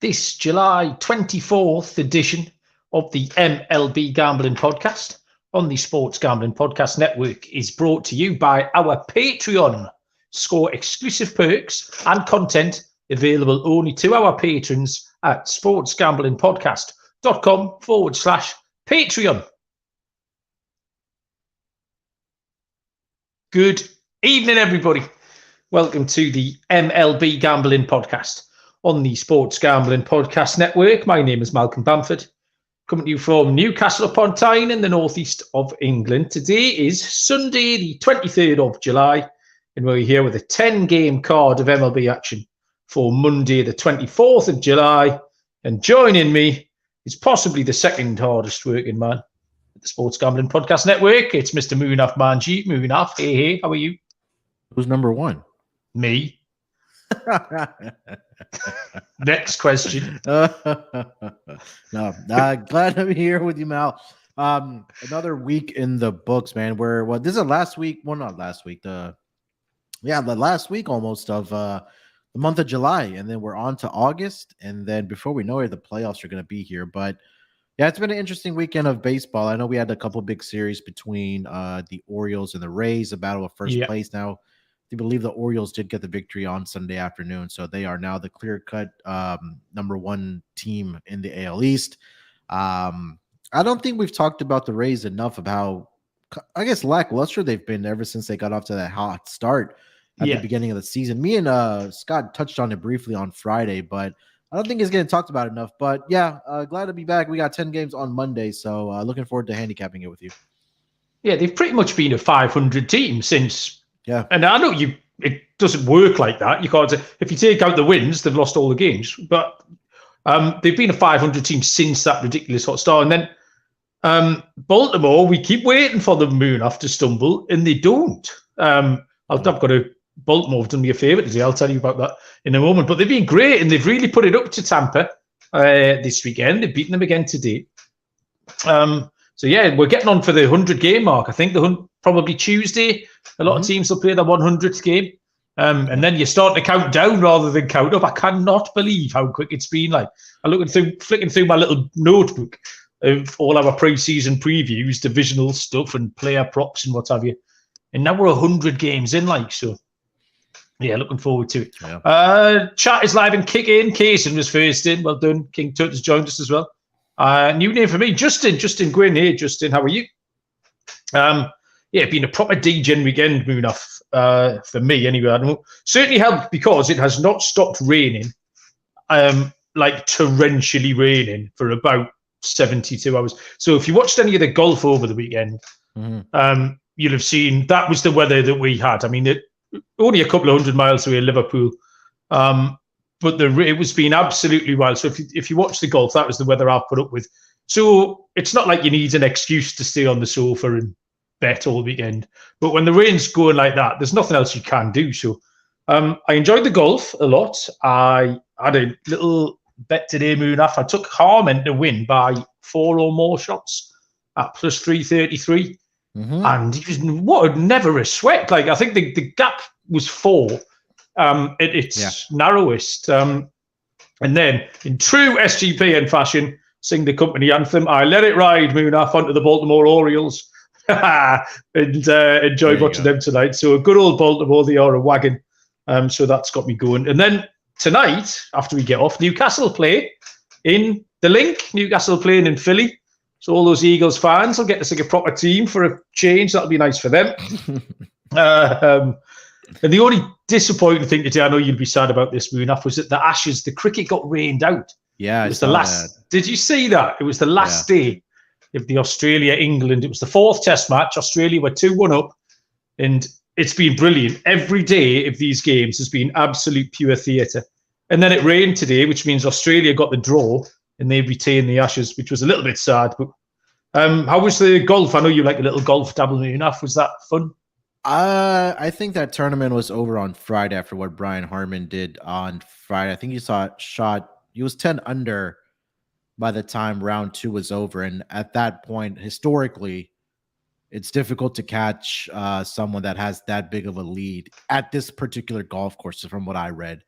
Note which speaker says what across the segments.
Speaker 1: This July 24th edition of the MLB Gambling Podcast on the Sports Gambling Podcast Network is brought to you by our Patreon. Score exclusive perks and content available only to our patrons at sportsgamblingpodcast.com/Patreon. Good evening, everybody. Welcome to the MLB Gambling Podcast on the Sports Gambling Podcast Network. My name is Malcolm Bamford, coming to you from Newcastle upon Tyne in the northeast of England. Today is Sunday, the 23rd of July, and we're here with a 10-game card of MLB action for Monday, the 24th of July. And joining me is possibly the second hardest working man at the Sports Gambling Podcast Network. It's Mr. Munaf Manji. Munaf, hey, how are you?
Speaker 2: Who's number one?
Speaker 1: Me. Next question.
Speaker 2: Glad to be here with you, Mal. Another week in the books, man. This is the last week. Well, not last week. The last week almost of the month of July, and then we're on to August, and then before we know it, the playoffs are going to be here. But yeah, it's been an interesting weekend of baseball. I know we had a couple big series between the Orioles and the Rays, a battle of first place now. I believe the Orioles did get the victory on Sunday afternoon, so they are now the clear-cut number one team in the AL East. I don't think we've talked about the Rays enough of how, I guess, lackluster they've been ever since they got off to that hot start at the beginning of the season. Me and Scott touched on it briefly on Friday, but I don't think it's getting talked about enough. But yeah, glad to be back. We got 10 games on Monday, so looking forward to handicapping it with you.
Speaker 1: Yeah, they've pretty much been a 500 team since.
Speaker 2: Yeah,
Speaker 1: and I know it doesn't work like that. You can't say, if you take out the wins, they've lost all the games. But they've been a 500 team since that ridiculous hot start. And then Baltimore, we keep waiting for the Munaf to stumble, and they don't. Baltimore have done me a favour today. I'll tell you about that in a moment. But they've been great, and they've really put it up to Tampa this weekend. They've beaten them again today. So yeah, we're getting on for the 100-game mark. I think probably Tuesday. A lot of teams will play their 100th game. And then you start to count down rather than count up. I cannot believe how quick it's been. Like, I'm flicking through my little notebook of all our pre-season previews, divisional stuff, and player props and what have you. And now we're 100 games in, so yeah, looking forward to it. Yeah. Chat is live and kick in. Kaysen was first in. Well done. King Tut has joined us as well. New name for me, Justin Gwynn. Hey, Justin, how are you? Been a proper degen weekend, Munaf, for me anyway. I don't certainly helped because it has not stopped raining, torrentially raining for about 72 hours. So if you watched any of the golf over the weekend, you'll have seen that was the weather that we had. I mean, only a couple of 100 miles away in Liverpool, but it was being absolutely wild. So if you watch the golf, that was the weather I've put up with. So it's not like you need an excuse to stay on the sofa and bet all weekend. But when the rain's going like that, there's nothing else you can do. So I enjoyed the golf a lot. I had a little bet today, Munaf. I took Harman to win by 4 or more shots at plus 333. And he was never a sweat. Like, I think the gap was 4 at its narrowest. And then in true SGPN fashion, sing the company anthem. I let it ride, Munaf, onto the Baltimore Orioles. And enjoyed watching them tonight. So a good old Baltimore, they are a wagon. So that's got me going. And then tonight, after we get off, Newcastle play in the Link. Newcastle playing in Philly. So all those Eagles fans will get to see a proper team for a change. That'll be nice for them. And the only disappointing thing today, I know you'll be sad about this, Munaf, was that the Ashes, the cricket got rained out.
Speaker 2: Yeah,
Speaker 1: it was the last.
Speaker 2: That.
Speaker 1: Did you see that? It was the last day of the Australia-England. It was the fourth Test match. Australia were 2-1 up, and it's been brilliant. Every day of these games has been absolute pure theatre. And then it rained today, which means Australia got the draw, and they retained the Ashes, which was a little bit sad. But how was the golf? I know you like a little golf dabble enough. Was that fun?
Speaker 2: I think that tournament was over on Friday after what Brian Harman did on Friday. I think he was 10 under by the time round 2 was over. And at that point, historically, it's difficult to catch someone that has that big of a lead at this particular golf course, from what I read.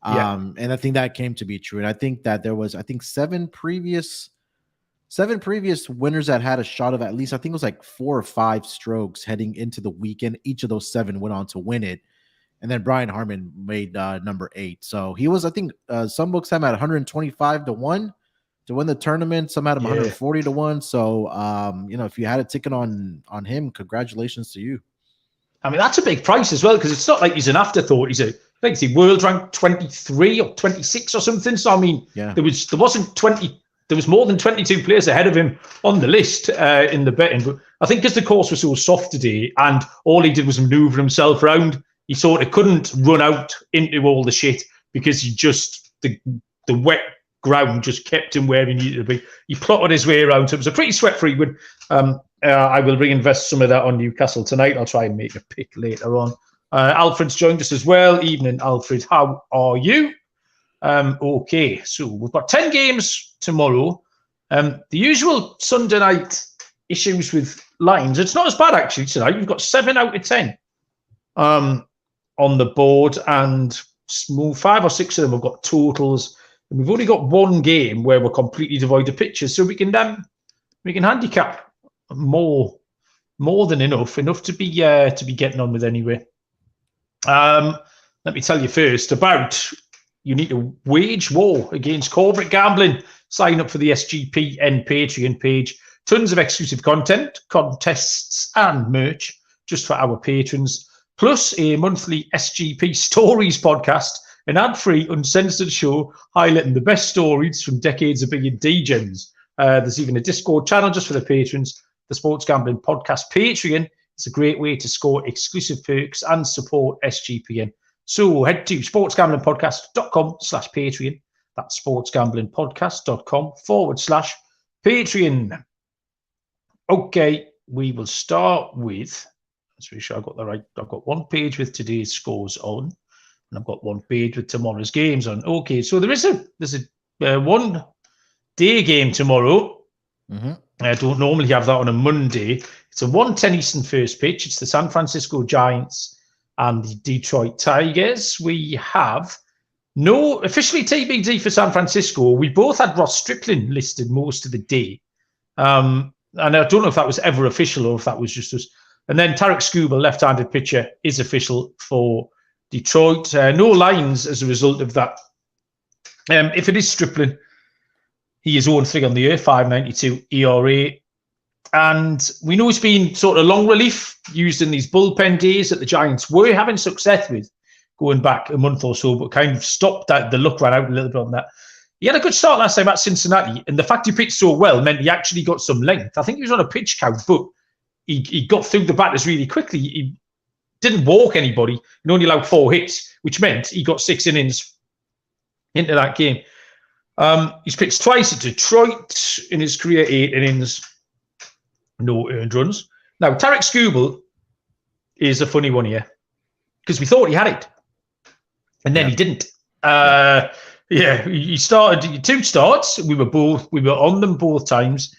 Speaker 2: And I think that came to be true. And I think that there was, seven previous winners that had a shot of at least, I think it was like 4 or 5 strokes heading into the weekend. Each of those 7 went on to win it. And then Brian Harman made number 8. So he was, I think some books have him at 125-1 to win the tournament. Some had him 140-1. So, if you had a ticket on him, congratulations to you.
Speaker 1: I mean, that's a big price as well, because it's not like he's an afterthought. He's world ranked 23 or 26 or something. So, I mean, there was more than 22 players ahead of him on the list in the betting. But I think because the course was so soft today and all he did was maneuver himself around, he sort of couldn't run out into all the shit because the wet ground just kept him where he needed to be. He plotted his way around. So it was a pretty sweat-free win. I will reinvest some of that on Newcastle tonight. I'll try and make a pick later on. Alfred's joined us as well. Evening, Alfred. How are you? Okay, so we've got 10 games tomorrow. The usual Sunday night issues with lines. It's not as bad actually tonight. We've got 7 out of 10 on the board, and 5 or 6 of them have got totals. And we've only got 1 game where we're completely devoid of pitches, so we can handicap more than enough to be getting on with anyway. Let me tell you first about. You need to wage war against corporate gambling. Sign up for the SGPN Patreon page. Tons of exclusive content, contests, and merch just for our patrons. Plus a monthly SGP Stories podcast, an ad-free, uncensored show highlighting the best stories from decades of being DJs. There's even a Discord channel just for the patrons. The Sports Gambling Podcast Patreon is a great way to score exclusive perks and support SGPN. So head to sportsgamblingpodcast.com/Patreon. That's sportsgamblingpodcast.com/Patreon. Okay, we will start with, let's make sure I got that right. I've got 1 page with today's scores on, and I've got 1 page with tomorrow's games on. Okay, so there's a 1 day game tomorrow. Mm-hmm. I don't normally have that on a Monday. It's a 1:10 Eastern first pitch. It's the San Francisco Giants and the Detroit Tigers. We have no officially TBD for San Francisco. We both had Ross Stripling listed most of the day. And I don't know if that was ever official or if that was just us. And then Tarek Skubal, left-handed pitcher, is official for Detroit. No lines as a result of that. If it is Stripling, he is 0-3 on the year, 5.92 ERA. And we know it's been sort of long relief used in these bullpen days that the Giants were having success with going back a month or so, but kind of stopped that. The luck ran out a little bit on that. He had a good start last time at Cincinnati, and the fact he pitched so well meant he actually got some length. I think he was on a pitch count, but he got through the batters really quickly. He didn't walk anybody and only allowed 4 hits, which meant he got 6 innings into that game. He's pitched twice at Detroit in his career, 8 innings. No earned runs. Now, Tarek Skubal is a funny one here because we thought he had it, and then he didn't. He started 2 starts. We were on them both times,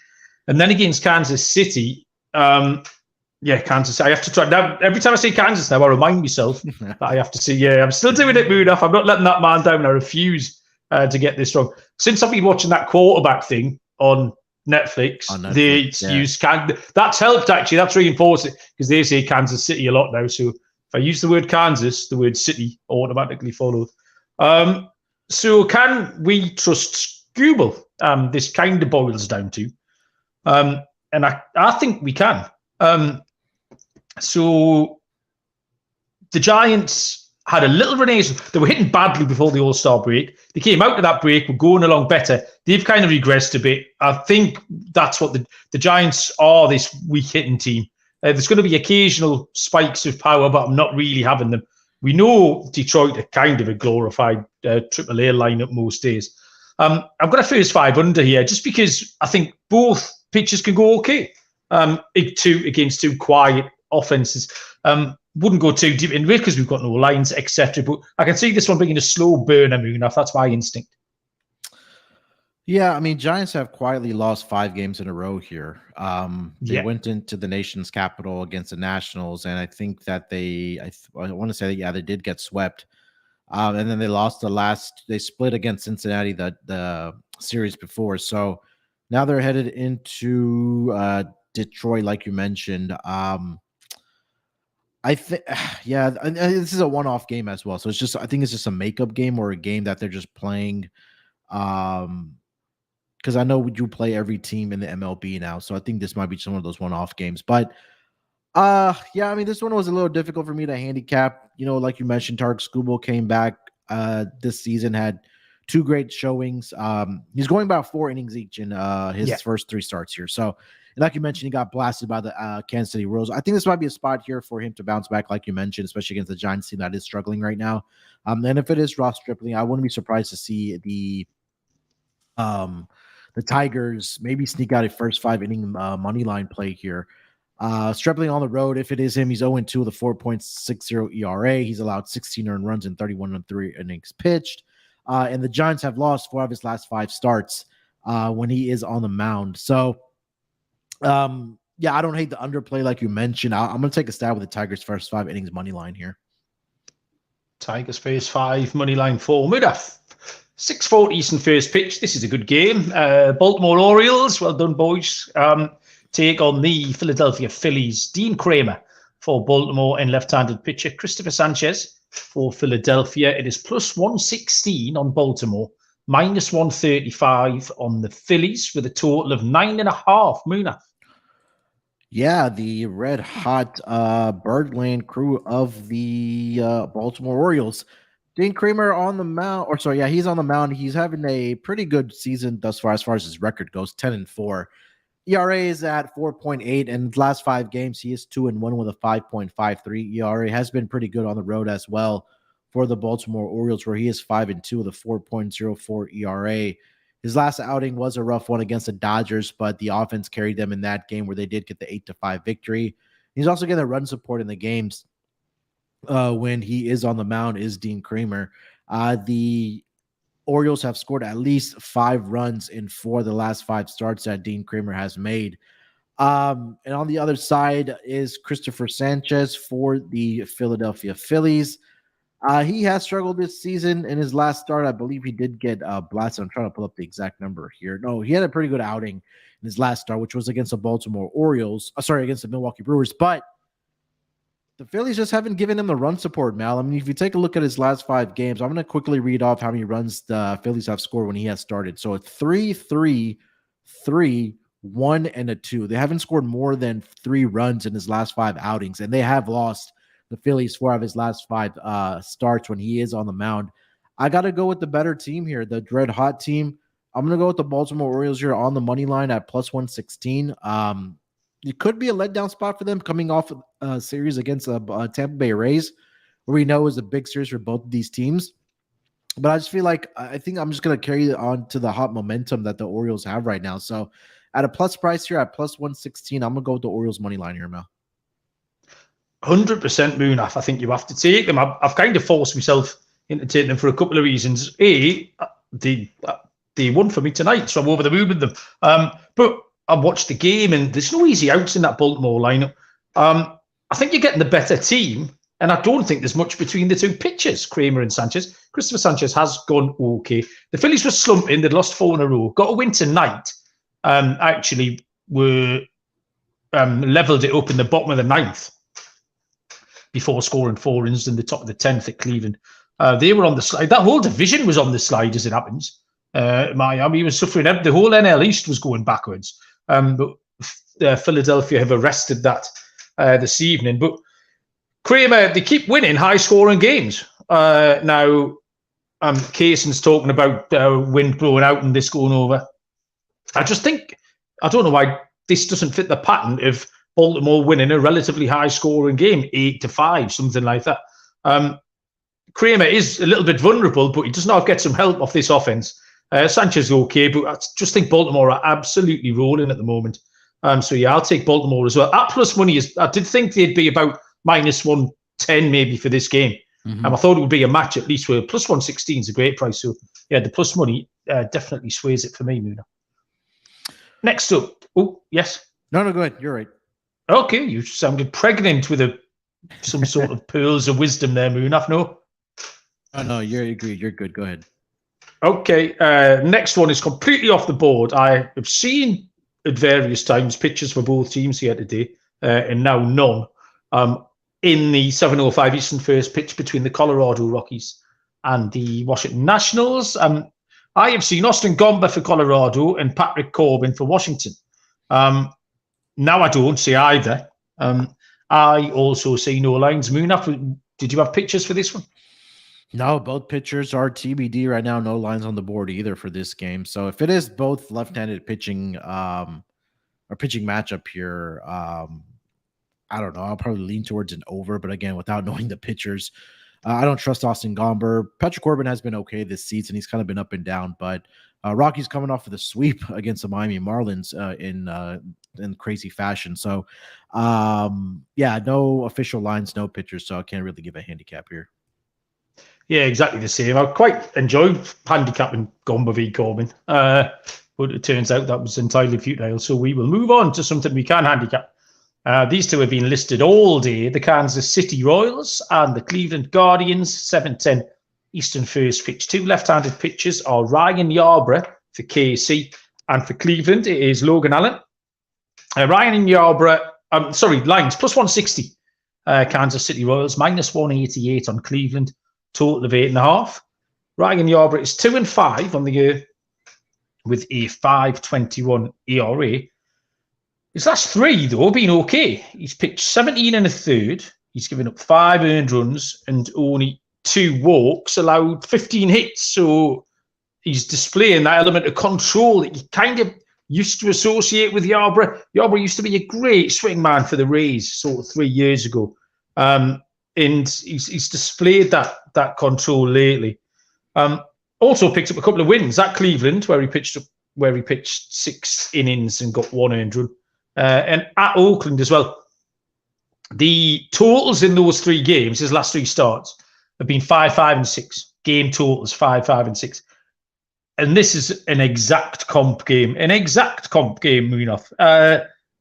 Speaker 1: and then against Kansas City. Kansas. I have to try now. Every time I say Kansas now, I remind myself that I have to say, I'm still doing it, Munaf. I'm not letting that man down. I refuse to get this wrong. Since I've been watching that quarterback thing on Netflix, they use that's helped actually. That's reinforced it because they say Kansas City a lot now. So if I use the word Kansas, the word City automatically follows. So can we trust Skubal? This kind of boils down to, and I think we can. So the Giants had a little renaissance. They were hitting badly before the All-Star break. They came out of that break, were going along better. They've kind of regressed a bit. I think that's what the Giants are, this weak hitting team. There's going to be occasional spikes of power, but I'm not really having them. We know Detroit are kind of a glorified AAA lineup most days. I've got a first 5 under here just because I think both pitchers can go okay. Against two quiet offenses. Wouldn't go too deep into it because we've got no lines, etc. But I can see this one being a slow burner, Munaf. That's my instinct.
Speaker 2: Yeah, I mean, Giants have quietly lost 5 games in a row here. They went into the nation's capital against the Nationals, and I think that I want to say that, they did get swept. And then they lost they split against Cincinnati the series before. So now they're headed into Detroit, like you mentioned. I think, this is a one-off game as well. So I think it's just a makeup game or a game that they're just playing. Because I know you play every team in the MLB now, so I think this might be some of those one-off games. But I mean, this one was a little difficult for me to handicap. Like you mentioned, Tarek Skubal came back this season, had 2 great showings. He's going about 4 innings each in his first 3 starts here. So, like you mentioned, he got blasted by the Kansas City Royals. I think this might be a spot here for him to bounce back, like you mentioned, especially against the Giants team that is struggling right now. And if it is Ross Stripling, I wouldn't be surprised to see the Tigers maybe sneak out a first 5 inning money line play here. Stripling on the road, if it is him, he's 0-2 with a 4.60 ERA. He's allowed 16 earned runs in 31 innings pitched. And the Giants have lost 4 of his last 5 starts when he is on the mound. So, I don't hate the underplay like you mentioned. I'm going to take a stab with the Tigers' first 5 innings money line here.
Speaker 1: Tigers first 5 money line for Munaf. 6:40 Eastern first pitch. This is a good game. Baltimore Orioles, well done, boys. Take on the Philadelphia Phillies. Dean Kramer for Baltimore and left-handed pitcher Christopher Sanchez for Philadelphia. It is plus 116 on Baltimore, minus 135 on the Phillies, with a total of 9.5. Munaf.
Speaker 2: Yeah, the red hot Birdland crew of the Baltimore Orioles. Dean Kramer on the mound, he's on the mound. He's having a pretty good season thus far as his record goes, 10-4. ERA is at 4.8, and last 5 games he is 2-1 with a 5.53 ERA. Has been pretty good on the road as well for the Baltimore Orioles, where he is 5-2 with a 4.04 ERA. His last outing was a rough one against the Dodgers, but the offense carried them in that game where they did get the 8-5 victory. He's also getting a run support in the games when he is on the mound is Dean Kramer. The Orioles have scored at least 5 runs in 4 of the last 5 starts that Dean Kramer has made. And on the other side is Christopher Sanchez for the Philadelphia Phillies. He has struggled this season. In his last start, I believe he did get blasted. I'm trying to pull up the exact number here. No, he had a pretty good outing in his last start, which was against the Baltimore Orioles. Against the Milwaukee Brewers. But the Phillies just haven't given him the run support, Mal. I mean, if you take a look at his last 5 games, I'm going to quickly read off how many runs the Phillies have scored when he has started. So it's 3-3, 3, 1, and a 2. They haven't scored more than 3 runs in his last 5 outings, and they have lost the Phillies 4 of his last 5 starts when he is on the mound. I got to go with the better team here, the red hot team. I'm going to go with the Baltimore Orioles here on the money line at plus 116. It could be a letdown spot for them coming off a series against Tampa Bay Rays, where we know is a big series for both of these teams. But I just feel like I think I'm just going to carry it on to the hot momentum that the Orioles have right now. So at a plus price here at plus 116, I'm going to go with the Orioles money line here, Mel.
Speaker 1: 100% Munaf. I think you have to take them. I've kind of forced myself into taking them for a couple of reasons. A, they won for me tonight, so I'm over the moon with them. But I watched the game, and there's no easy outs in that Baltimore lineup. I think you're getting the better team, and I don't think there's much between the 2 pitchers, Kramer and Sanchez. Christopher Sanchez has gone okay. The Phillies were slumping. They'd lost 4 in a row. Got a win tonight. Actually, were leveled it up in the bottom of the 9th before scoring 4 runs in the top of the 10th at Cleveland. They were on the slide. That whole division was on the slide, as it happens. Miami was suffering. The whole NL East was going backwards. But Philadelphia have arrested that this evening. But Kramer, they keep winning high-scoring games. Now, Carson's talking about wind blowing out and this going over. I don't know why this doesn't fit the pattern of Baltimore winning a relatively high-scoring game, 8-5, something like that. Kramer is a little bit vulnerable, but he does not get some help off this offense. Sanchez is okay, but I just think Baltimore are absolutely rolling at the moment. So yeah, I'll take Baltimore as well. At plus money, I did think they'd be about minus 110 maybe for this game. I thought it would be a match at least where plus 116 is a great price. So yeah, the plus money definitely sways it for me, Muna. Next up. Oh, yes.
Speaker 2: No, go ahead. You're right.
Speaker 1: Okay, you sounded pregnant with some sort of pearls of wisdom there, Munaf. No?
Speaker 2: Oh, no, you're agreed. You're good. Go ahead.
Speaker 1: Okay, next one is completely off the board. I have seen at various times pictures for both teams here today, and now none. In the 7:05 Eastern first pitch between the Colorado Rockies and the Washington Nationals. I have seen Austin Gomber for Colorado and Patrick Corbin for Washington. Now I don't see either. I also see no lines. Munaf, did you have pictures for this one?
Speaker 2: No, both pitchers are TBD right now. No lines on the board either for this game. So if it is both left-handed pitching or pitching matchup here, I don't know. I'll probably lean towards an over, but again, without knowing the pitchers, I don't trust Austin Gomber. Patrick Corbin has been okay this season. He's kind of been up and down, but Rocky's coming off of the sweep against the Miami Marlins in crazy fashion. So, yeah, no official lines, no pitchers, so I can't really give a handicap here.
Speaker 1: Yeah, exactly the same. I quite enjoyed handicapping Gomber v Corbin, but it turns out that was entirely futile. So we will move on to something we can handicap. These two have been listed all day. The Kansas City Royals and the Cleveland Guardians, 7:10 Eastern first pitch. Two left-handed pitchers are Ryan Yarbrough for KC, and for Cleveland, it is Logan Allen. Ryan and Yarbrough, lines, plus 160. Kansas City Royals, minus 188 on Cleveland, total of 8.5. Ryan Yarbrough is 2-5 on the year with a 5.21 ERA. His last three, though, have been okay. He's pitched 17 1/3. He's given up 5 earned runs and only 2 walks, allowed 15 hits. So he's displaying that element of control that you kind of used to associate with Yarbrough. Yarbrough used to be a great swing man for the Rays sort of 3 years ago. And he's displayed that control lately. Also picked up a couple of wins at Cleveland, where he pitched 6 innings and got 1 earned run. And at Oakland as well. The totals in those 3 games, his last 3 starts, have been 5-5 and 6. Game totals 5-5 and 6. And this is an exact comp game. Munaf.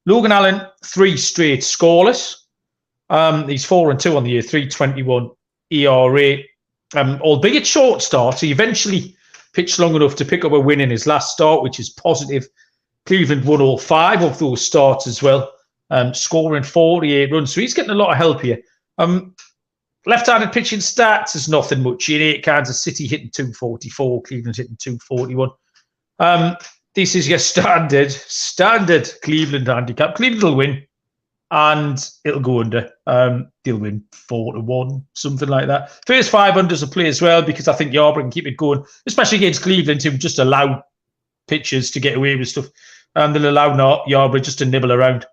Speaker 1: Logan Allen, 3 straight scoreless. He's 4-2 on the year, 3.21 ERA. Albeit short start, he eventually pitched long enough to pick up a win in his last start, which is positive. Cleveland won all 5 of those starts as well, scoring 48 runs. So he's getting a lot of help here. Left-handed pitching stats is nothing much in it. Kansas City hitting 244, Cleveland hitting 241. This is your standard Cleveland handicap. Cleveland will win, and it'll go under. They'll win 4-1, something like that. First 5 unders will play as well, because I think Yarbrough can keep it going, especially against Cleveland, who just allow pitchers to get away with stuff. They'll allow Yarbrough just to nibble around.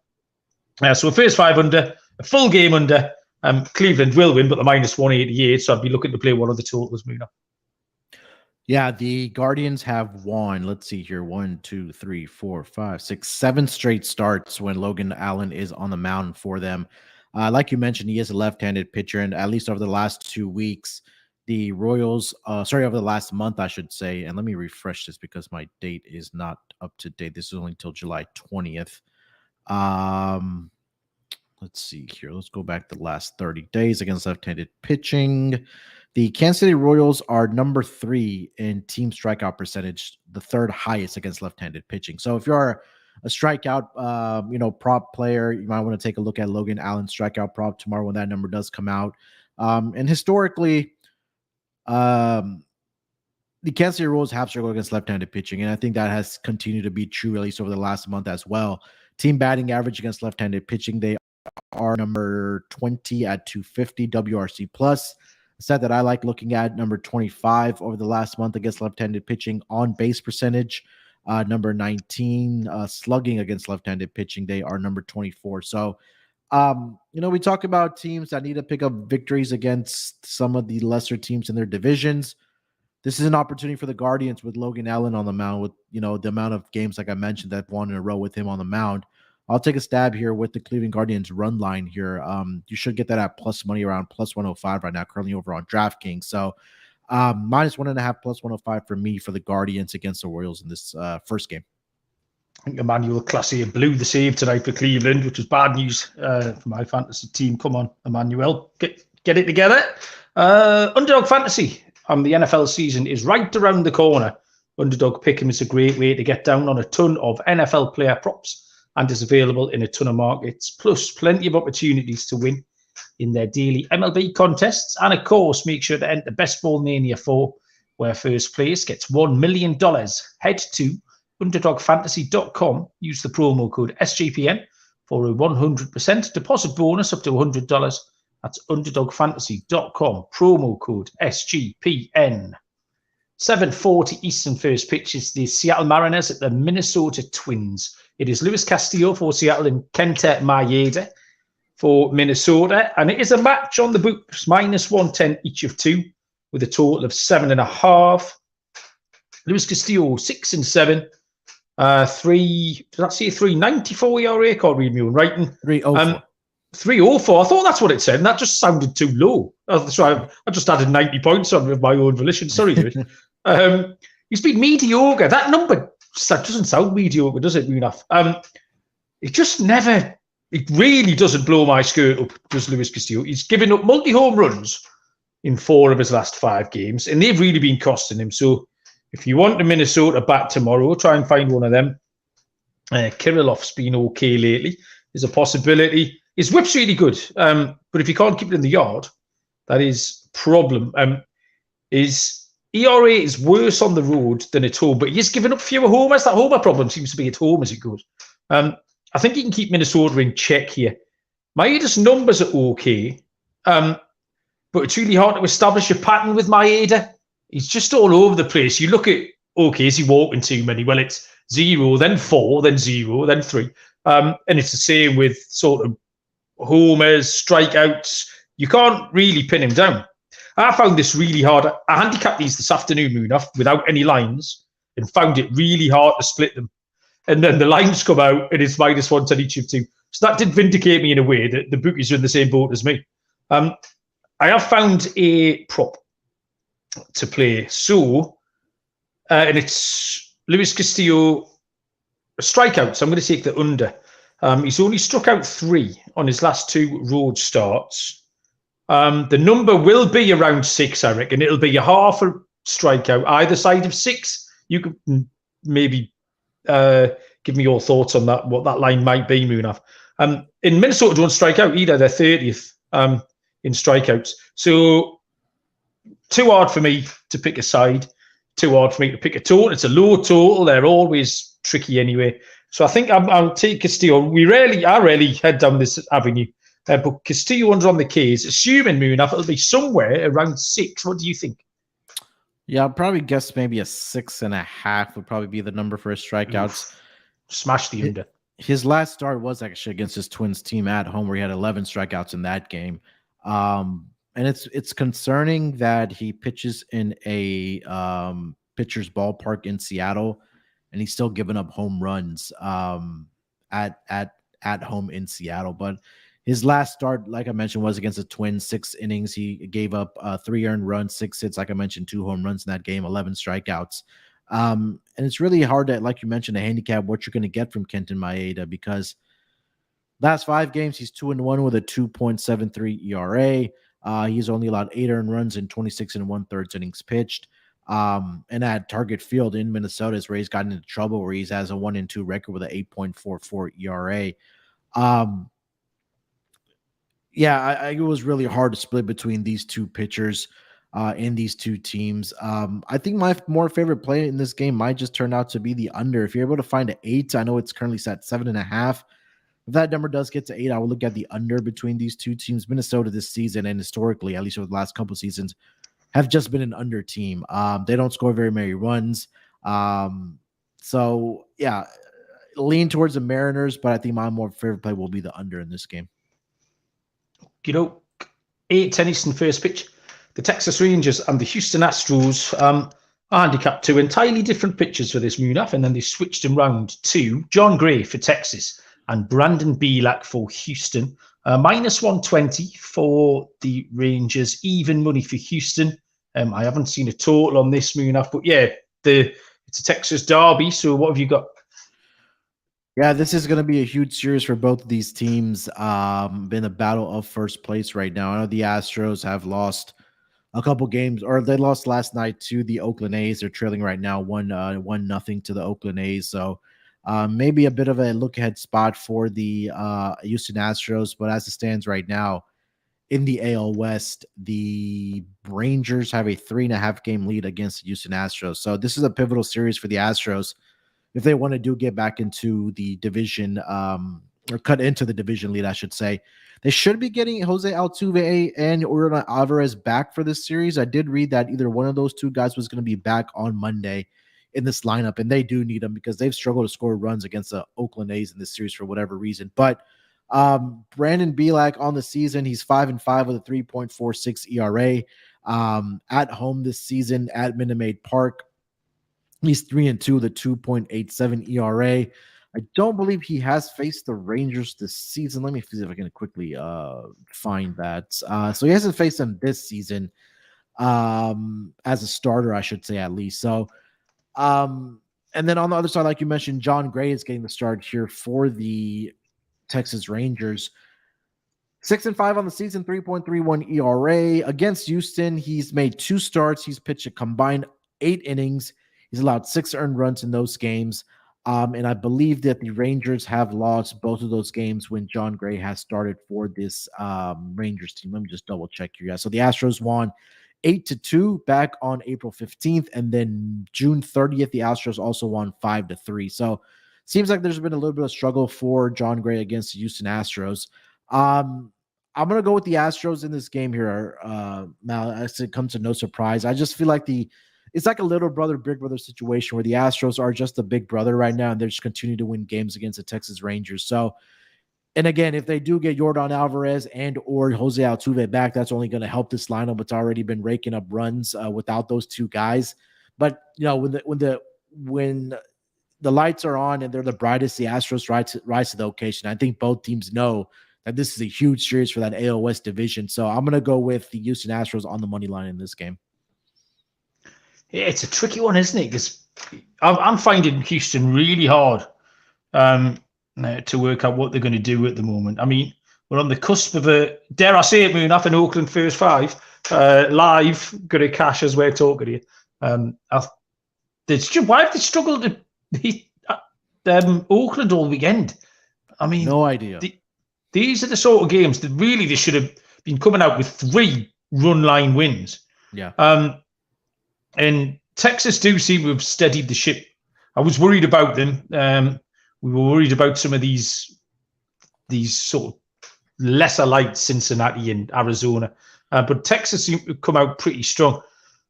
Speaker 1: So first 5 under, a full game under. Cleveland will win, but the minus 188. So I'd be looking to play one of the totals, Muna.
Speaker 2: Yeah, the Guardians have won. Let's see here. 1, 2, 3, 4, 5, 6, 7 straight starts when Logan Allen is on the mound for them. Like you mentioned, he is a left-handed pitcher, and at least over the last 2 weeks, the Royals, over the last month, I should say, and let me refresh this because my date is not up to date. This is only until July 20th. Let's see here. Let's go back the last 30 days against left-handed pitching. The Kansas City Royals are number 3 in team strikeout percentage, the 3rd highest against left-handed pitching. So if you're a strikeout, prop player, you might want to take a look at Logan Allen's strikeout prop tomorrow when that number does come out. And historically, the Kansas City Royals have struggled against left-handed pitching, and I think that has continued to be true at least over the last month as well. Team batting average against left-handed pitching, they are number 20 at 250 WRC plus. A set that I like looking at, number 25 over the last month against left-handed pitching on base percentage. Number 19 slugging against left-handed pitching. They are number 24. So, we talk about teams that need to pick up victories against some of the lesser teams in their divisions. This is an opportunity for the Guardians with Logan Allen on the mound, with the amount of games, like I mentioned, that won in a row with him on the mound. I'll take a stab here with the Cleveland Guardians run line here. You should get that at plus money, around plus 105 right now, currently over on DraftKings. So minus 1.5, plus 105 for me for the Guardians against the Royals in this first game.
Speaker 1: I think Emmanuel Classier blew the save tonight for Cleveland, which was bad news for my fantasy team. Come on, Emmanuel, get it together. Underdog Fantasy. The NFL season is right around the corner. Underdog Pick'em is a great way to get down on a ton of NFL player props and is available in a ton of markets, plus plenty of opportunities to win in their daily MLB contests. And of course, make sure to enter Best Ball Mania 4, where first place gets $1 million. Head to underdogfantasy.com, use the promo code SGPN for a 100% deposit bonus up to $100. That's underdogfantasy.com, promo code SGPN. 7:40 Eastern first pitch is the Seattle Mariners at the Minnesota Twins. It is Luis Castillo for Seattle and Kenta Maeda for Minnesota. And it is a match on the books, minus 110 each of two, with a total of 7.5. Luis Castillo, 6-7. 394 ERA? Can't read me on writing.
Speaker 2: 304.
Speaker 1: 304. I thought that's what it said, and that just sounded too low. That's right. I just added 90 points on with my own volition. Sorry, Luis. He's been mediocre. That number doesn't sound mediocre, does it, Munaf? It really doesn't blow my skirt up, does Luis Castillo. He's given up multi-home runs in 4 of his last 5 games, and they've really been costing him. So if you want the Minnesota bat tomorrow, try and find one of them. Kirilloff's been okay lately. There's a possibility. His whip's really good, but if you can't keep it in the yard, that is a problem. His ERA is worse on the road than at home, but he's given up fewer homers. That homer problem seems to be at home as it goes. I think he can keep Minnesota in check here. Maeda's numbers are okay, but it's really hard to establish a pattern with Maeda. He's just all over the place. You look at, is he walking too many? Well, it's 0, then 4, then 0, then 3. And it's the same with sort of homers, strikeouts. You can't really pin him down. I found this really hard. I handicapped these this afternoon, Munaf, without any lines, and found it really hard to split them. And then the lines come out, and it's minus 110 each of two. So that did vindicate me in a way that the bookies are in the same boat as me. I have found a prop to play. So, and it's Luis Castillo, a strikeout. So I'm going to take the under. He's only struck out 3 on his last 2 road starts. The number will be around 6, I reckon. It'll be a half a strikeout, either side of 6. You could maybe give me your thoughts on that, what that line might be, Munaf. In Minnesota, don't strike out either. They're 30th in strikeouts. So too hard for me to pick a side. Too hard for me to pick a total. It's a low total. They're always tricky anyway. So I think I'll take Castillo. I rarely head down this avenue. But Castillo under on the Ks, assuming Munaf, it'll be somewhere around 6. What do you think?
Speaker 2: Yeah, I'll probably guess maybe a 6.5 would probably be the number for his strikeouts.
Speaker 1: Smash the under.
Speaker 2: His last start was actually against his Twins team at home, where he had 11 strikeouts in that game. And it's concerning that he pitches in a pitcher's ballpark in Seattle, and he's still giving up home runs at home in Seattle. But his last start, like I mentioned, was against the Twins. 6 innings. He gave up 3 earned runs, 6 hits, like I mentioned, 2 home runs in that game, 11 strikeouts. And it's really hard to, like you mentioned, to handicap what you're going to get from Kenton Maeda, because last 5 games, he's 2-1 with a 2.73 ERA. He's only allowed 8 earned runs in 26 1/3 innings pitched. And at Target Field in Minnesota is where he's gotten into trouble, where he has a 1-2 record with an 8.44 ERA. It was really hard to split between these 2 pitchers and these 2 teams. I think my more favorite play in this game might just turn out to be the under. If you're able to find an 8, I know it's currently set 7.5. If that number does get to 8, I will look at the under between these two teams. Minnesota this season and historically, at least over the last couple of seasons, have just been an under team. They don't score very many runs. So, yeah, lean towards the Mariners, but I think my more favorite play will be the under in this game.
Speaker 1: 8-10 Eastern first pitch. The Texas Rangers and the Houston Astros are handicapped 2 entirely different pitchers for this Munaf, and then they switched them round to John Gray for Texas and Brandon Bielak for Houston. -120 for the Rangers, even money for Houston. I haven't seen a total on this Munaf, but yeah, it's a Texas derby. So what have you got?
Speaker 2: Yeah, this is going to be a huge series for both of these teams. Been a battle of first place right now. I know the Astros have lost a couple games, or they lost last night to the Oakland A's. They're trailing right now 1-0 to the Oakland A's. So maybe a bit of a look-ahead spot for the Houston Astros. But as it stands right now, in the AL West, the Rangers have a 3.5 game lead against the Houston Astros. So this is a pivotal series for the Astros if they want to get back into the division, or cut into the division lead, I should say. They should be getting Jose Altuve and Yordan Alvarez back for this series. I did read that either one of those two guys was going to be back on Monday in this lineup, and they do need them because they've struggled to score runs against the Oakland A's in this series for whatever reason. But Brandon Bielak on the season, he's 5-5 with a 3.46 ERA. At home this season at Minute Maid Park, he's 3-2 with a 2.87 ERA. I don't believe he has faced the Rangers this season. Let me see if I can quickly find that. So he hasn't faced them this season as a starter, I should say, at least. So, and then on the other side, like you mentioned, John Gray is getting the start here for the Texas Rangers. 6-5 on the season, 3.31 ERA. Against Houston, he's made 2 starts. He's pitched a combined 8 innings. He's allowed 6 earned runs in those games. And I believe that the Rangers have lost both of those games when John Gray has started for this Rangers team. Let me just double check here. Yeah, so the Astros won 8-2 back on April 15th. And then June 30th, the Astros also won 5-3. So seems like there's been a little bit of struggle for John Gray against the Houston Astros. I'm going to go with the Astros in this game here, Mal. As it comes to no surprise. I just feel like it's like a little brother, big brother situation where the Astros are just a big brother right now, and they're just continuing to win games against the Texas Rangers. So, and again, if they do get Yordan Alvarez and or Jose Altuve back, that's only going to help this lineup. It's already been raking up runs without those two guys. But you know, when the lights are on and they're the brightest, the Astros rise to the occasion. I think both teams know that this is a huge series for that AL West division. So I'm going to go with the Houston Astros on the money line in this game.
Speaker 1: Yeah, it's a tricky one, isn't it? Because I'm finding Houston really hard to work out what they're going to do at the moment. I mean, we're on the cusp of a, dare I say it, Munaf, in Oakland first 5, live, good at cash as we're talking here. Why have they struggled to beat Oakland all weekend? I mean,
Speaker 2: no idea.
Speaker 1: These are the sort of games that really they should have been coming out with 3 run line wins.
Speaker 2: Yeah.
Speaker 1: And Texas do seem to have steadied the ship. I was worried about them. We were worried about some of these sort of lesser light Cincinnati and Arizona. But Texas seemed to come out pretty strong.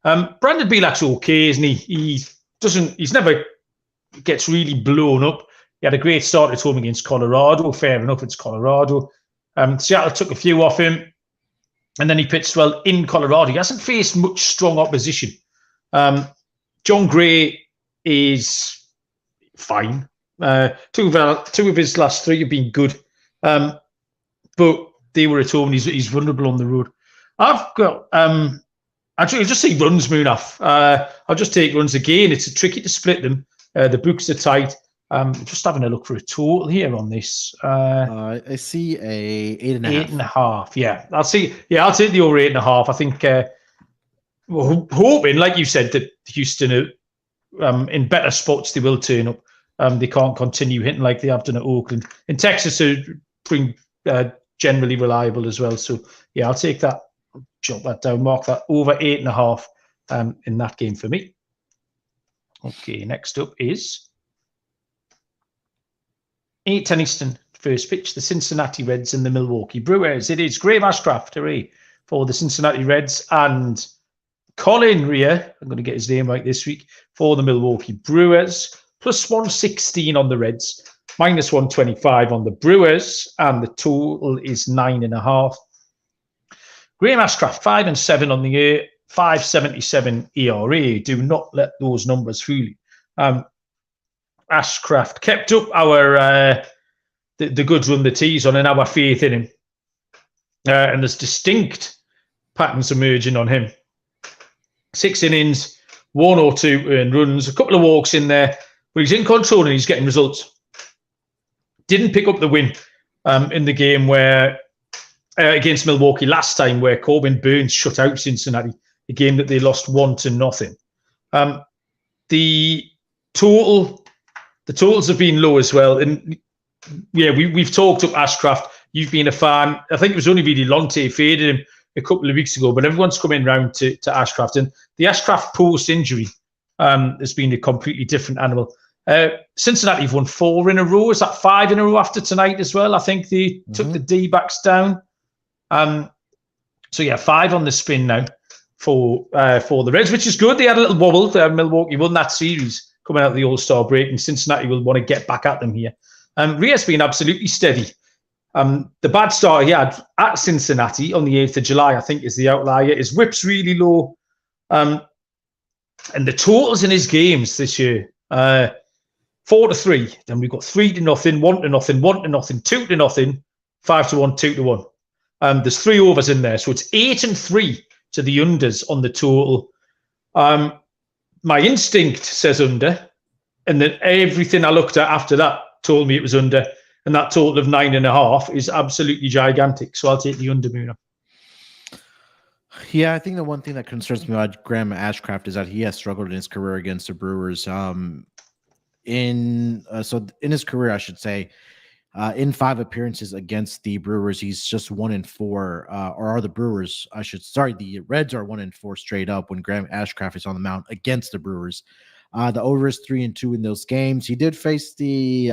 Speaker 1: Brandon Bielak's okay, isn't he? He's never gets really blown up. He had a great start at home against Colorado. Fair enough, it's Colorado. Seattle took a few off him, and then he pitched well in Colorado. He hasn't faced much strong opposition. John Gray is fine. 2 of his last 3 have been good, but they were at home, and he's vulnerable on the road. I've got actually, I'll just say runs, Munaf. I'll just take runs again. It's tricky to split them. The books are tight. Just having a look for a total here on this.
Speaker 2: I see a 8.5.
Speaker 1: 8.5. Yeah, I'll see. Yeah, I'll take the over 8.5. I think we're hoping, like you said, that Houston are in better spots. They will turn up. They can't continue hitting like they have done at Oakland. And Texas are generally reliable as well. So yeah, I'll take that. Jot that down. Mark that over 8.5 in that game for me. Okay, next up is 8-10 Eastern, first pitch, the Cincinnati Reds and the Milwaukee Brewers. It is Graham Ashcraft, hooray, for the Cincinnati Reds, and Colin Rea, I'm going to get his name right this week, for the Milwaukee Brewers. Plus 116 on the Reds, minus 125 on the Brewers, and the total is 9.5. Graham Ashcraft, 5-7 on the year, 5.77 ERA. Do not let those numbers fool you. Ashcraft kept up our the good run the tees on and our faith in him. And there's distinct patterns emerging on him. 6 innings, 1 or 2 earned runs, a couple of walks in there, but he's in control and he's getting results. Didn't pick up the win in the game where against Milwaukee last time, where Corbin Burns shut out Cincinnati, a game that they lost 1-0. The totals have been low as well, and yeah, we've talked up Ashcraft. You've been a fan. I think it was only really Lonte faded him a couple of weeks ago, but everyone's coming round to Ashcraft, and the Ashcraft post injury has been a completely different animal. Cincinnati have won 4 in a row. Is that 5 in a row after tonight as well? I think they took the D-backs down. So yeah, 5 on the spin now for the Reds, which is good. They had a little wobble. Milwaukee won that series coming out of the All-Star break, and Cincinnati will want to get back at them here. Rea's been absolutely steady. The bad start he had at Cincinnati on the 8th of July, I think, is the outlier. His whip's really low. And the totals in his games this year, 4-3. Then we've got 3-0, 1-0, 1-0, 2-0, 5-1, 2-1. There's 3 overs in there. So it's 8-3 to the unders on the total. My instinct says under. And then everything I looked at after that told me it was under. And that total of 9.5 is absolutely gigantic. So I'll take the under, Munaf.
Speaker 2: Yeah, I think the one thing that concerns me about Graham Ashcraft is that he has struggled in his career against the Brewers. In his career, I should say, in 5 appearances against the Brewers, he's just 1-4. Or are the Brewers? The Reds are 1-4 straight up when Graham Ashcraft is on the mound against the Brewers. The over is 3-2 in those games. He did face the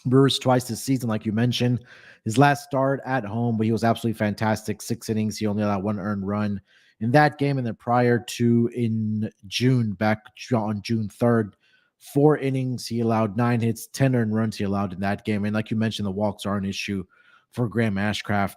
Speaker 2: Brewers twice this season, like you mentioned. His last start at home, but he was absolutely fantastic. 6 innings. He only allowed 1 earned run in that game, and then prior to in June, back on June 3rd, 4 innings. He allowed 9 hits, 10 earned runs he allowed in that game. And like you mentioned, the walks are an issue for Graham Ashcraft.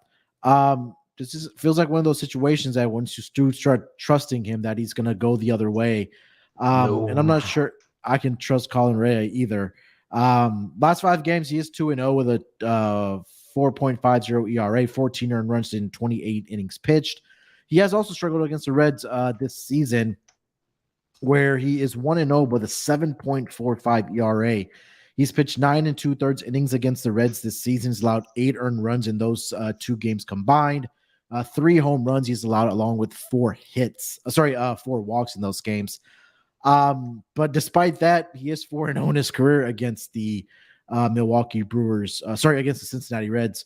Speaker 2: This feels like one of those situations that once you do start trusting him, that he's going to go the other way. And I'm not sure I can trust Colin Rea either. Last 5 games, he is 2-0 with a 4.50 ERA, 14 earned runs in 28 innings pitched. He has also struggled against the Reds this season, where he is 1-0 with a 7.45 ERA. He's pitched 9 2/3 innings against the Reds this season. He's allowed 8 earned runs in those 2 games combined. 3 home runs he's allowed, along with 4 walks in those games. But despite that, he is 4-0 in his career against the Milwaukee Brewers. Against the Cincinnati Reds.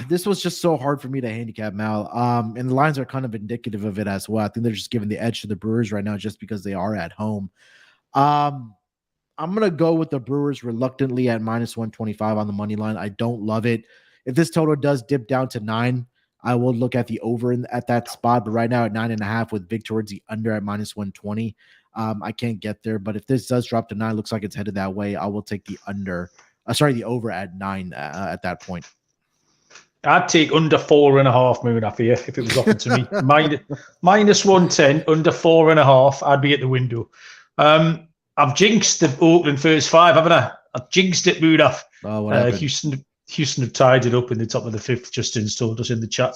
Speaker 2: This was just so hard for me to handicap, Mal. And the lines are kind of indicative of it as well. I think they're just giving the edge to the Brewers right now just because they are at home. I'm going to go with the Brewers reluctantly at minus 125 on the money line. I don't love it. If this total does dip down to 9, I will look at the over at that spot. But right now at 9.5 with big towards the under at minus 120, I can't get there. But if this does drop to 9, looks like it's headed that way, I will take the over at 9 at that point.
Speaker 1: I'd take under 4.5, Munaf here if it was offered to me. minus 110, under 4.5. I'd be at the window. I've jinxed the Oakland first 5, haven't I? I've jinxed it, Munaf.
Speaker 2: Oh, what happened?
Speaker 1: Houston have tied it up in the top of the 5th. Justin's told us in the chat.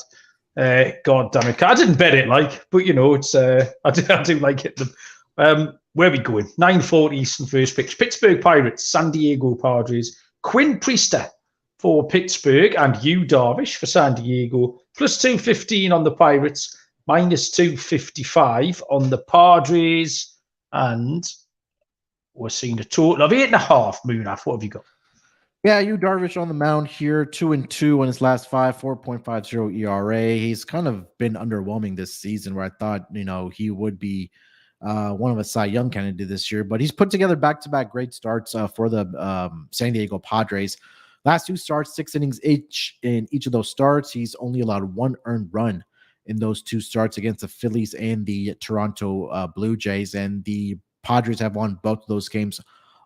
Speaker 1: God damn it! I didn't bet it, but it's I do like it. Where are we going? 9:40 Eastern first pitch. Pittsburgh Pirates, San Diego Padres. Quinn Priester for Pittsburgh and Yu Darvish for San Diego. Plus 215 on the Pirates, minus 255 on the Padres, and we're seeing a total of 8.5. Munaf, what have you got?
Speaker 2: Yeah, Yu Darvish on the mound here, 2-2 in his last 5, 4.50 ERA. He's kind of been underwhelming this season, where I thought he would be one of a Cy Young candidate this year, but he's put together back-to-back great starts for the San Diego Padres. Last 2 starts, 6 innings each in each of those starts. He's only allowed 1 earned run in those 2 starts against the Phillies and the Toronto Blue Jays, and the Padres have won both of those games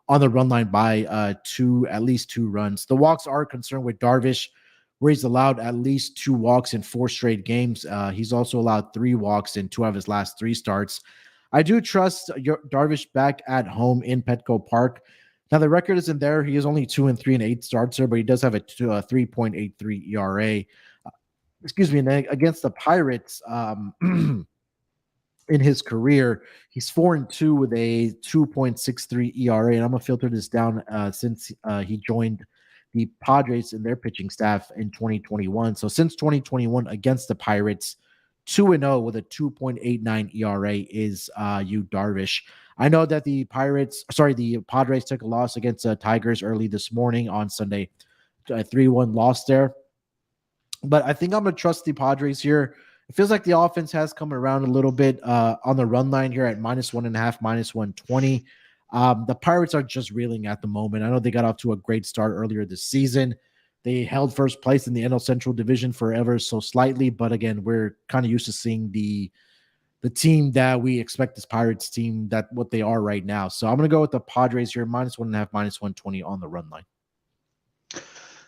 Speaker 2: on the run line by at least 2 runs. The walks are concerned with Darvish, where he's allowed at least 2 walks in 4 straight games. He's also allowed 3 walks in 2 of his last 3 starts. I do trust Darvish back at home in Petco Park. Now, the record isn't there. He is only 2-3 in 8 starts there, but he does have a 3.83 ERA. Excuse me, and against the Pirates in his career, he's 4-2 with a 2.63 ERA. And I'm going to filter this down since he joined the Padres and their pitching staff in 2021. So since 2021 against the Pirates, 2-0 with a 2.89 ERA is Yu Darvish. I know that the Padres took a loss against the Tigers early this morning on Sunday, a 3-1 loss there. But I think I'm going to trust the Padres here. It feels like the offense has come around a little bit on the run line here at -1.5, -120. The Pirates are just reeling at the moment. I know they got off to a great start earlier this season. They held first place in the NL Central Division forever so slightly, but again, we're kind of used to seeing the team that we expect this Pirates team, that what they are right now. So I'm going to go with the Padres here, -1.5, -120 on the run line.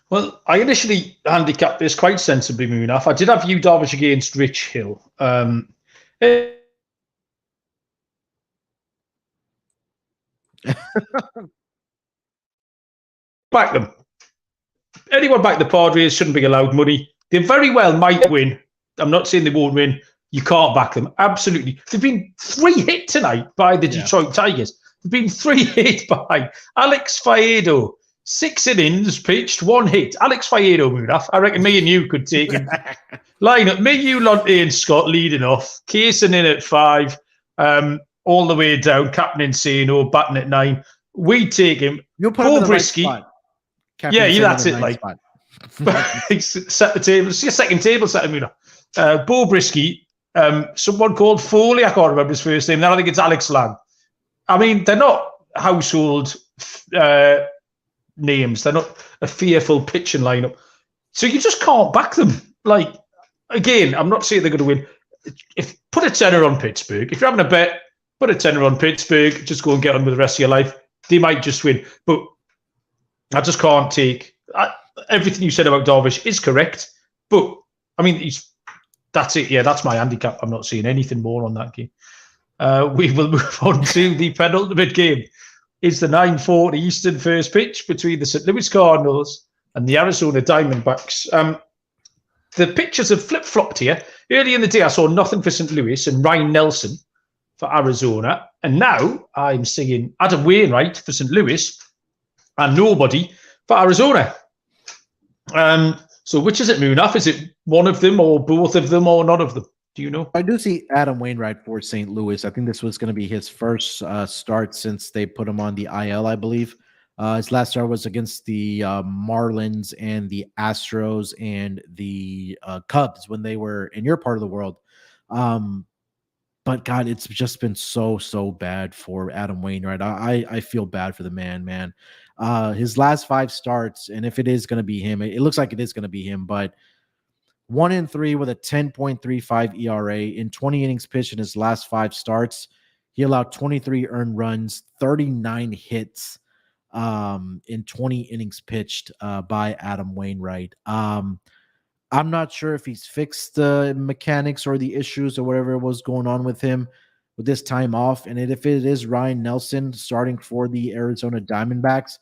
Speaker 1: Well, I initially handicapped this quite sensibly, Munaf. I did have Yu Darvish against Rich Hill. Back them. Anyone back the Padres shouldn't be allowed money. They very well might win. I'm not saying they won't win. You can't back them. Absolutely. They've been 3 hit tonight by the Detroit Tigers. They've been 3 hit by Alex Faedo. 6 innings pitched, 1 hit. Alex Faedo, Munaf. I reckon me and you could take him. Line up. Me, you, Lonte, and Scott leading off. Kaysen in at 5. All the way down. Captain Insano batting at 9. We take him.
Speaker 2: You'll put him in the right spot.
Speaker 1: Yeah, that's it. Like, set the table. It's your second table set, Munaf. Bo Brisky. Someone called Foley. I can't remember his first name. Then I think it's Alex Lang. I mean, they're not household names. They're not a fearful pitching lineup. So you just can't back them. Like, again, I'm not saying they're going to win. Put a tenner on Pittsburgh. If you're having a bet, put a tenner on Pittsburgh. Just go and get on with the rest of your life. They might just win. But I just can't take... everything you said about Darvish is correct. But, I mean, that's it. Yeah, that's my handicap. I'm not seeing anything more on that game. We will move on to the penultimate game. It's the 9:40 Eastern first pitch between the St. Louis Cardinals and the Arizona Diamondbacks. The pitchers have flip-flopped here. Early in the day, I saw nothing for St. Louis and Ryan Nelson for Arizona. And now I'm seeing Adam Wainwright for St. Louis and nobody for Arizona. So which is it, Munaf? Is it one of them or both of them or none of them? Do you know?
Speaker 2: I do see Adam Wainwright for St. Louis. I think this was going to be his first start since they put him on the IL, I believe. His last start was against the Marlins and the Astros and the Cubs when they were in your part of the world. But, God, it's just been so bad for Adam Wainwright. I feel bad for the man. His last 5 starts, and if it is going to be him, it looks like it is going to be him, but 1-3 with a 10.35 ERA in 20 innings pitched in his last 5 starts. He allowed 23 earned runs, 39 hits in 20 innings pitched by Adam Wainwright. I'm not sure if he's fixed the mechanics or the issues or whatever was going on with him with this time off. And if it is Ryan Nelson starting for the Arizona Diamondbacks,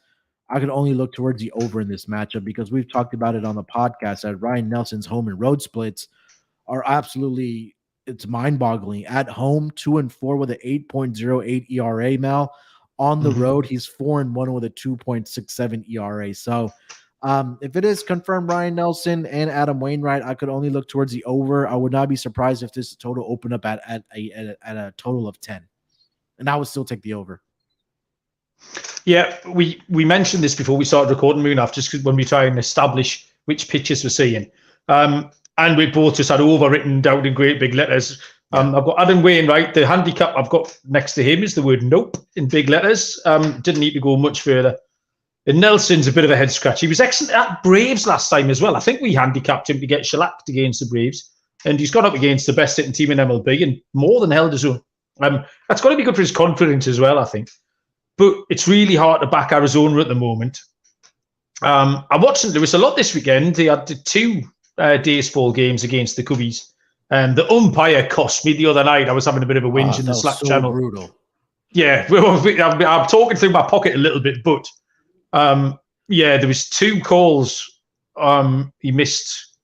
Speaker 2: I could only look towards the over in this matchup because we've talked about it on the podcast that Ryan Nelson's home and road splits are absolutely, it's mind-boggling. At home, 2-4 with an 8.08 ERA, Mal. On the road, he's 4-1 with a 2.67 ERA. So if it is confirmed Ryan Nelson and Adam Wainwright, I could only look towards the over. I would not be surprised if this total opened up at a total of 10. And I would still take the over.
Speaker 1: Yeah, we mentioned this before we started recording, Munaf, just because when we try and establish which pitches we're seeing. And we both just had over written down in great big letters. I've got Adam Wainwright. The handicap I've got next to him is the word nope in big letters. Didn't need to go much further. And Nelson's a bit of a head scratch. He was excellent at Braves last time as well. I think we handicapped him to get shellacked against the Braves. And he's gone up against the best hitting team in MLB and more than held his own. That's got to be good for his confidence as well, I think. But it's really hard to back Arizona at the moment. I watched St. Louis a lot this weekend. They had 2 baseball games against the Cubbies. And the umpire cost me the other night. I was having a bit of a whinge in the Slack channel.
Speaker 2: Brutal.
Speaker 1: Yeah, I'm talking through my pocket a little bit, but there was 2 calls he missed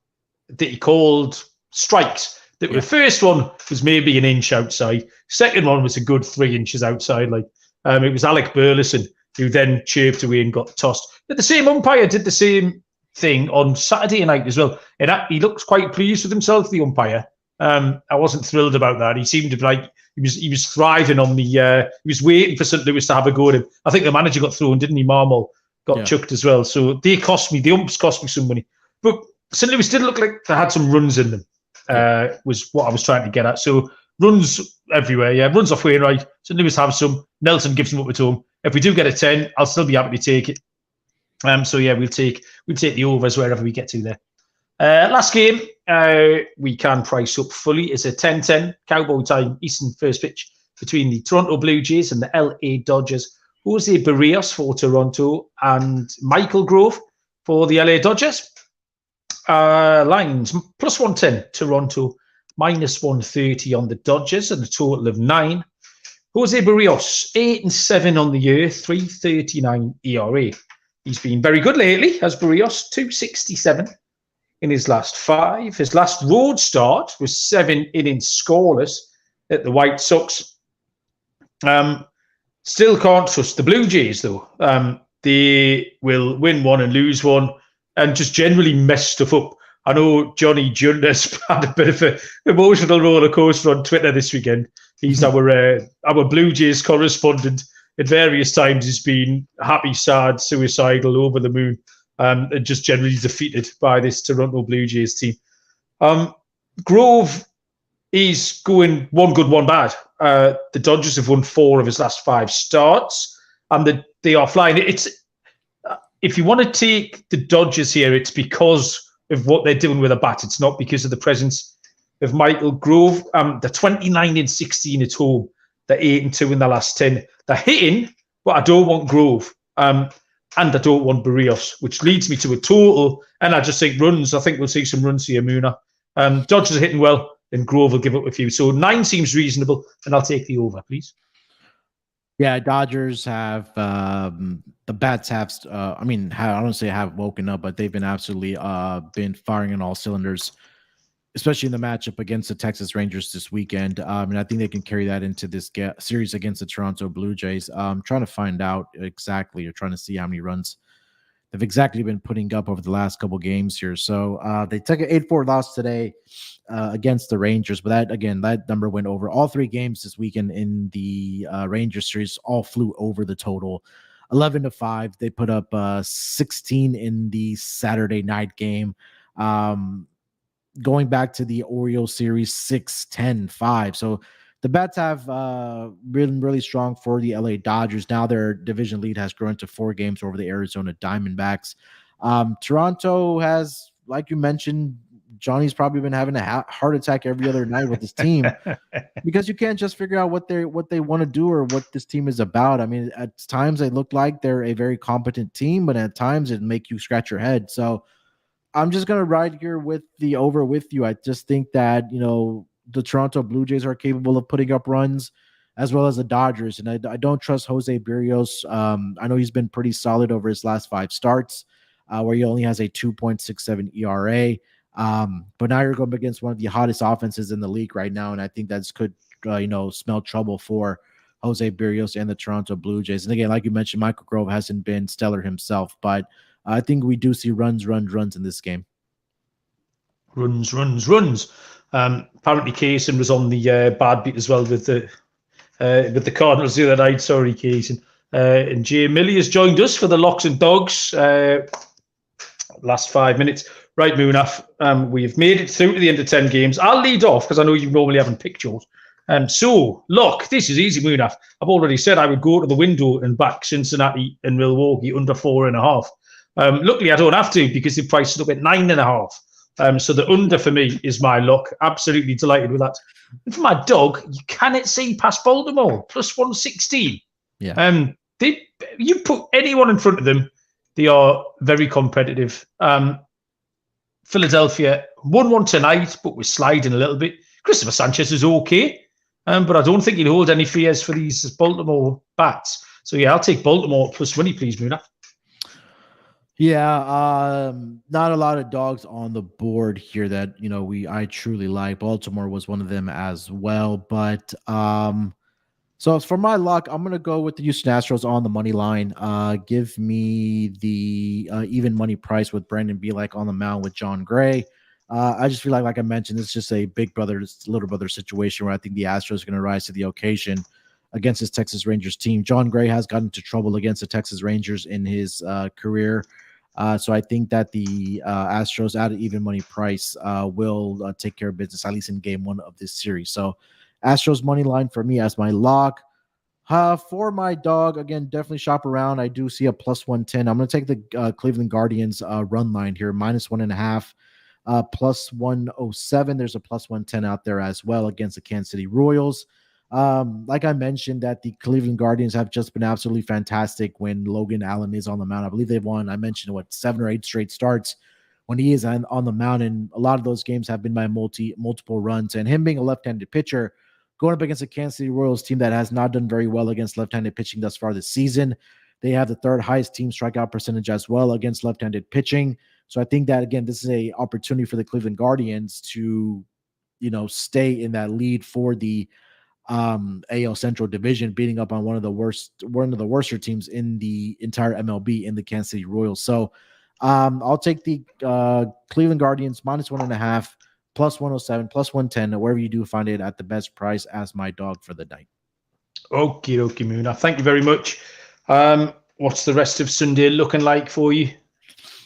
Speaker 1: that he called strikes. The first one was maybe an inch outside. Second one was a good 3 inches outside. It was Alec Burleson who then chirped away and got tossed. But the same umpire did the same thing on Saturday night as well, and he looked quite pleased with himself. The umpire. I wasn't thrilled about that. He seemed to be like he was thriving on the. He was waiting for St. Louis to have a go at him. I think the manager got thrown, didn't he? Marmol got chucked as well. So they cost me. The umps cost me some money. But St. Louis did look like they had some runs in them. Was what I was trying to get at. So runs everywhere. Yeah, runs off Wainwright. St. Louis have some. Nelson gives them up at home. If we do get a 10, I'll still be happy to take it. So yeah, we'll take the overs wherever we get to there. Last game we can price up fully is a 10-10 Cowboy time Eastern first pitch between the Toronto Blue Jays and the LA Dodgers. Jose Barrios for Toronto and Michael Grove for the LA Dodgers. Lines plus 110 Toronto, minus 130 on the Dodgers, and a total of 9. Jose Barrios 8-7 on the year, 3.39 ERA. He's been very good lately, has Barrios, 2.67 in his last 5. His last road start was 7 innings scoreless at the White Sox. Still can't trust the Blue Jays, though. They will win one and lose one and just generally mess stuff up. I know Johnny Jundas had a bit of an emotional roller coaster on Twitter this weekend. He's our Blue Jays correspondent. At various times, he's been happy, sad, suicidal, over the moon, and just generally defeated by this Toronto Blue Jays team. Grove is going one good, one bad. The Dodgers have won 4 of his last 5 starts, and they are flying. If you want to take the Dodgers here, it's because of what they're doing with a bat. It's not because of the presence of Michael Grove. They're 29-16 at home. They're 8-2 in the last 10. They're hitting, but I don't want Grove. And I don't want Barrios, which leads me to a total. And I just think runs. I think we'll see some runs here, Muna. Dodgers are hitting well, and Grove will give up a few. So 9 seems reasonable, and I'll take the over, please.
Speaker 2: Yeah, Dodgers have the bats have. I don't say have woken up, but they've been absolutely been firing on all cylinders, especially in the matchup against the Texas Rangers this weekend. And I think they can carry that into this series against the Toronto Blue Jays. I'm trying to find out exactly, or trying to see how many runs they've exactly been putting up over the last couple games here. So they took an 8-4 loss today against the Rangers, but that number went over. All 3 games this weekend in the Rangers series all flew over the total. 11-5. They put up 16 in the Saturday night game. Going back to the Orioles series, 6-10-5. So the bats have been really strong for the LA Dodgers. Now their division lead has grown to 4 games over the Arizona Diamondbacks. Toronto has, like you mentioned, Johnny's probably been having a heart attack every other night with his team because you can't just figure out what they want to do or what this team is about. I mean, at times they look like they're a very competent team, but at times it make you scratch your head. So I'm just going to ride here with the over with you. I just think that, the Toronto Blue Jays are capable of putting up runs as well as the Dodgers. And I don't trust Jose Barrios. I know he's been pretty solid over his last 5 starts where he only has a 2.67 ERA. But now you're going against one of the hottest offenses in the league right now. And I think that's could, smell trouble for Jose Barrios and the Toronto Blue Jays. And again, like you mentioned, Michael Grove hasn't been stellar himself, but I think we do see runs in this game.
Speaker 1: Runs. Apparently Kaysen was on the bad beat as well with the Cardinals the other night. Sorry, Kaysen. And Jay Millie has joined us for the Locks and Dogs. last 5 minutes. Right, Munaf, we've made it through to the end of 10 games. I'll lead off because I know you normally haven't picked yours. So, look, this is easy, Munaf. I've already said I would go to the window and back Cincinnati and Milwaukee under 4.5. Luckily, I don't have to because the price is up at 9.5. So the under for me is my lock. Absolutely delighted with that. And for my dog, you cannot see past Baltimore, plus 116.
Speaker 2: Yeah.
Speaker 1: You put anyone in front of them, they are very competitive. Philadelphia 1-1 tonight, but we're sliding a little bit. Christopher Sanchez is okay, but I don't think he'll hold any fears for these Baltimore bats. So, yeah, I'll take Baltimore plus money, please, Munaf.
Speaker 2: Yeah, not a lot of dogs on the board here that I truly like. Baltimore was one of them as well, but so for my lock, I'm gonna go with the Houston Astros on the money line. Give me the even money price with Brandon Bielak on the mound with John Gray. I just feel like I mentioned, it's just a big brother, little brother situation where I think the Astros are going to rise to the occasion against this Texas Rangers team. John Gray has gotten into trouble against the Texas Rangers in his career. So I think that the Astros at an even money price will take care of business, at least in game 1 of this series. So Astros money line for me as my lock. For my dog, again, definitely shop around. I do see a plus 110. I'm going to take the Cleveland Guardians run line here, minus 1.5. Plus 107. There's a plus 110 out there as well against the Kansas City Royals. Like I mentioned, that the Cleveland Guardians have just been absolutely fantastic when Logan Allen is on the mound. I believe they've won, I mentioned, 7 or 8 straight starts when he is on the mound, and a lot of those games have been by multiple runs. And him being a left-handed pitcher, going up against a Kansas City Royals team that has not done very well against left-handed pitching thus far this season. They have the 3rd highest team strikeout percentage as well against left-handed pitching. So I think that, again, this is a opportunity for the Cleveland Guardians to, stay in that lead for the AL Central Division, beating up on one of the worser teams in the entire MLB in the Kansas City Royals. So I'll take the Cleveland Guardians minus 1.5, plus 107, plus 110, wherever you do find it at the best price as my dog for the night.
Speaker 1: Okay, Muna. Thank you very much. What's the rest of Sunday looking like for you?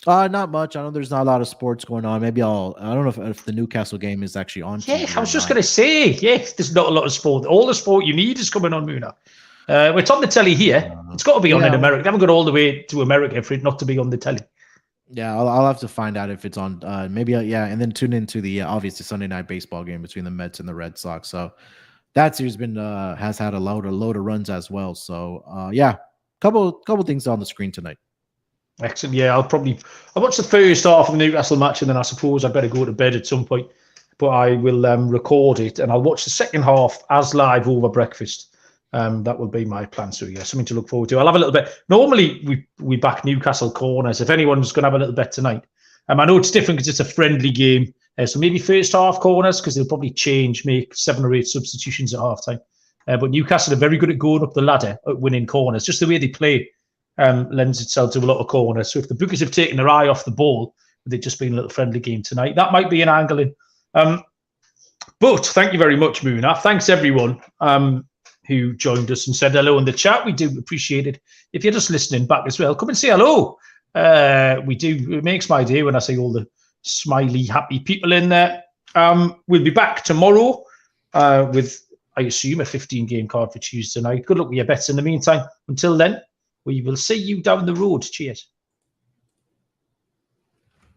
Speaker 2: Not much. I know there's not a lot of sports going on. Maybe I don't know if the Newcastle game is actually on.
Speaker 1: Yeah, I was just going to say, there's not a lot of sport. All the sport you need is coming on, Muna. It's on the telly here. It's got to be on in America. They haven't got all the way to America for it not to be on the telly.
Speaker 2: Yeah, I'll have to find out if it's on. Maybe, and then tune into the obviously Sunday night baseball game between the Mets and the Red Sox. So that series has had a load of runs as well. So couple things on the screen tonight.
Speaker 1: Excellent. Yeah, I'll watch the first half of the Newcastle match, and then I suppose I better go to bed at some point. But I will record it, and I'll watch the second half as live over breakfast. That will be my plan. So yeah, something to look forward to. I'll have a little bit. Normally we back Newcastle corners. If anyone's going to have a little bet tonight, I know it's different because it's a friendly game. So maybe first half corners, because they'll probably make 7 or 8 substitutions at halftime. But Newcastle are very good at going up the ladder at winning corners. Just the way they play lends itself to a lot of corners. So if the bookers have taken their eye off the ball, they've just been a little friendly game tonight. That might be an angle in. But thank you very much, Munaf. Thanks everyone who joined us and said hello in the chat. We do appreciate it. If you're just listening back as well, come and say hello. We do. It makes my day when I see all the smiley, happy people in there. We'll be back tomorrow with, I assume, a 15-game card for Tuesday night. Good luck with your bets in the meantime. Until then, we will see you down the road. Cheers.